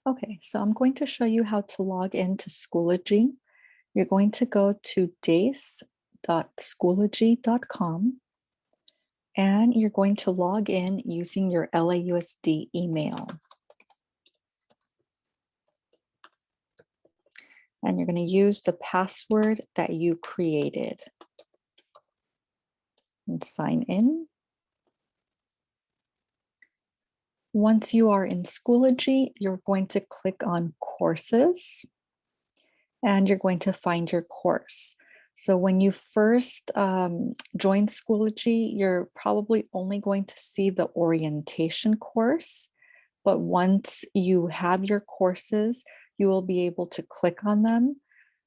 Okay, so I'm going to show you how to log into Schoology. You're going to go to dace.schoology.com and you're going to log in using your LAUSD email. And you're going to use the password that you created and sign in. Once you are in Schoology, you're going to click on Courses and you're going to find your course. So when you first join Schoology, you're probably only going to see the orientation course. But once you have your courses, you will be able to click on them.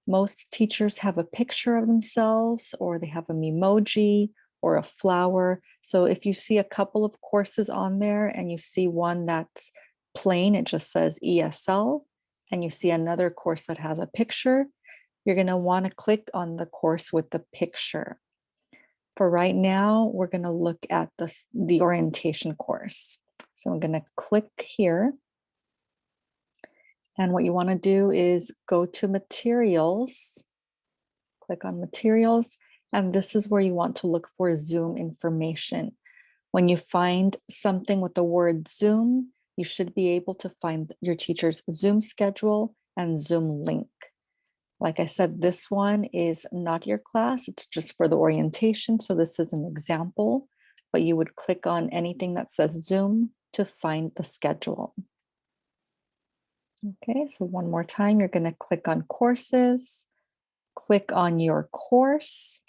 Most teachers have a picture of themselves, or they have an emoji or a flower. So if you see a couple of courses on there and you see one that's plain, it just says ESL, and you see another course that has a picture, you're going to want to click on the course with the picture. For right now, we're going to look at the orientation course. So I'm going to click here. And what you want to do is go to materials, click on materials, and this is where you want to look for Zoom information. When you find something with the word Zoom, you should be able to find your teacher's Zoom schedule and Zoom link. Like I said, this one is not your class, it's just for the orientation. So this is an example, but you would click on anything that says Zoom to find the schedule. Okay, so one more time, you're going to click on courses, click on your course,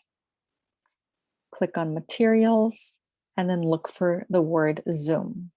click on materials, and then look for the word Zoom.